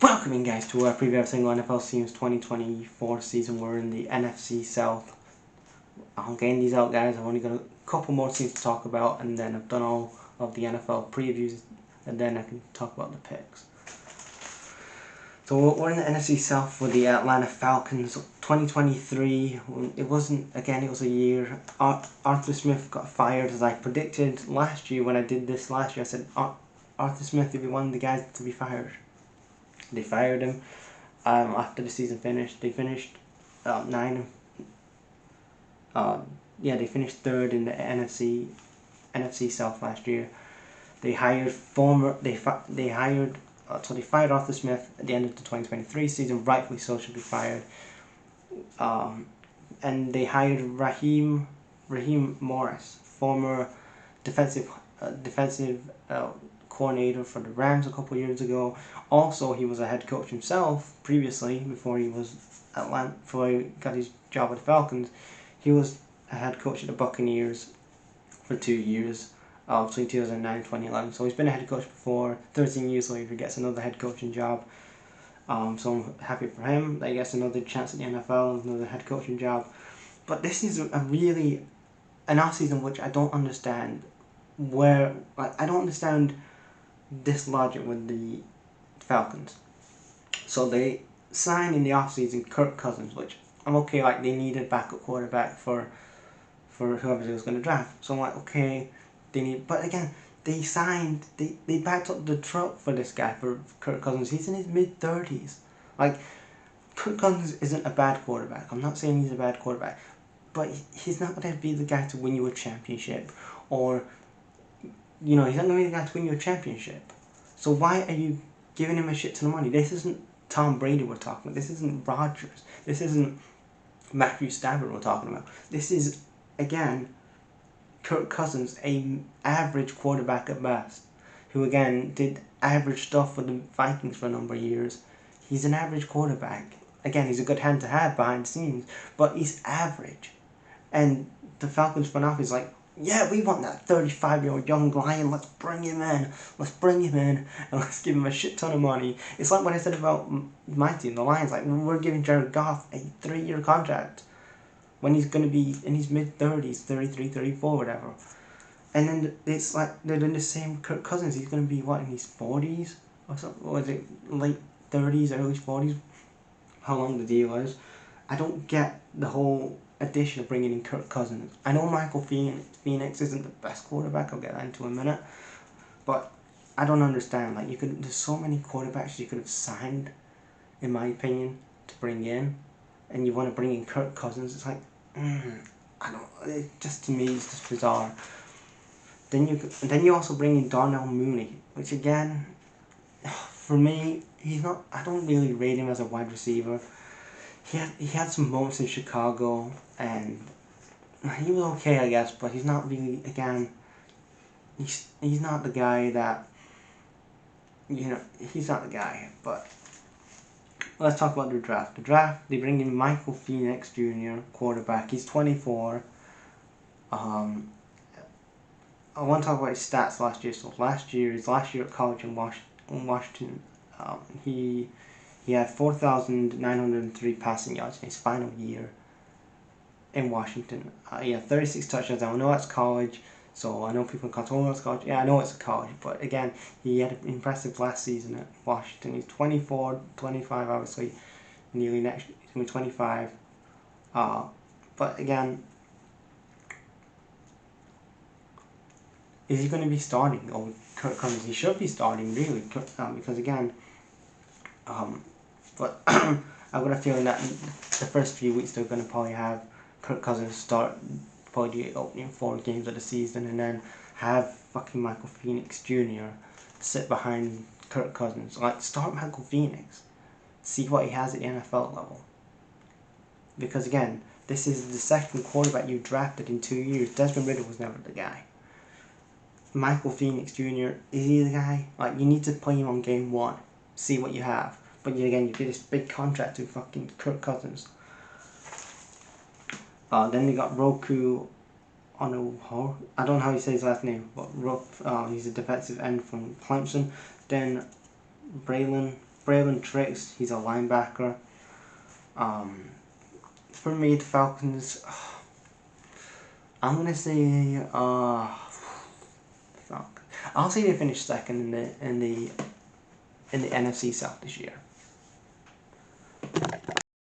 Welcome in, guys, to our preview of single NFL teams 2024 season. We're in the NFC South. I'm getting these out, guys. I've only got a couple more teams to talk about, and then I've done all of the NFL previews, and then I can talk about the picks. So we're in the NFC South with the Atlanta Falcons. 2023, it was a year. Arthur Smith got fired, as I predicted last year. When I did this last year, I said Arthur Smith would be one of the guys to be fired. They fired him after the season finished. They finished they finished third in the NFC South last year. They hired they fired Arthur Smith at the end of the 2023 season. Rightfully so, should be fired. And they hired Raheem Morris, former defensive coordinator for the Rams a couple years ago. Also, he was a head coach himself previously before he got his job at the Falcons. He was a head coach at the Buccaneers for 2 years, between 2009 and 2011. So he's been a head coach before. 13 years later, he gets another head coaching job. So I'm happy for him that he gets another chance at the NFL, another head coaching job. But this is an offseason which I don't understand. I don't understand this logic with the Falcons. So they signed in the offseason Kirk Cousins, which I'm okay, they needed backup quarterback for whoever they was going to draft. So I'm like, okay, but again, they backed up the truck for this guy, for Kirk Cousins. He's in his mid-30s. Kirk Cousins isn't a bad quarterback. I'm not saying he's a bad quarterback, but he's not going to be the guy to win you a championship, or he's not going to be the guy to win you a championship. So why are you giving him a shit ton of money? This isn't Tom Brady we're talking about. This isn't Rodgers. This isn't Matthew Stafford we're talking about. This is, again, Kirk Cousins, an average quarterback at best, who, again, did average stuff for the Vikings for a number of years. He's an average quarterback. Again, he's a good hand to have behind the scenes, but he's average. And the Falcons front office is like, yeah, we want that 35-year-old young lion. Let's bring him in. And let's give him a shit ton of money. It's like what I said about my team, the Lions. We're giving Jared Goff a 3-year contract when he's going to be in his mid-30s, 33, 34, whatever. And then it's like they're doing the same Kirk Cousins. He's going to be, in his 40s or something? Or is it late 30s, early 40s? How long the deal is. I don't get the whole addition of bringing in Kirk Cousins. I know Michael Penix isn't the best quarterback. I'll get that into a minute. But I don't understand. There's so many quarterbacks you could have signed, in my opinion, to bring in. And you want to bring in Kirk Cousins. It's like, to me, it's just bizarre. Then you also bring in Darnell Mooney, which again, for me, I don't really rate him as a wide receiver. He had some moments in Chicago, and he was okay, I guess, but he's not really, again, he's not the guy that, he's not the guy. But let's talk about the draft. The draft, they bring in Michael Penix Jr., quarterback. He's 24. I want to talk about his stats last year. So his last year at college in Washington, he had 4,903 passing yards in his final year in Washington. He had 36 touchdowns. I know that's college, so I know people can call it's college. Yeah, I know it's a college, but again, he had an impressive last season at Washington. He's 24, 25, obviously, nearly next year. He's going to be 25. But again, is he going to be starting over Kirk Cousins? He should be starting, really, because again, but I've got a feeling that the first few weeks they're going to probably have Kirk Cousins start probably the opening 4 games of the season, and then have fucking Michael Penix Jr. sit behind Kirk Cousins. Start Michael Penix. See what he has at the NFL level. Because again, this is the second quarterback you drafted in 2 years. Desmond Ridder was never the guy. Michael Penix Jr., is he the guy? You need to play him on game 1. See what you have. But you get this big contract to fucking Kirk Cousins. Then they got Ruke Orhorhoro. I don't know how you say his last name, but he's a defensive end from Clemson. Then Bralen Bralen Trice, he's a linebacker. For me, the Falcons, I'm gonna say, fuck. I'll say they finished second in the NFC South this year.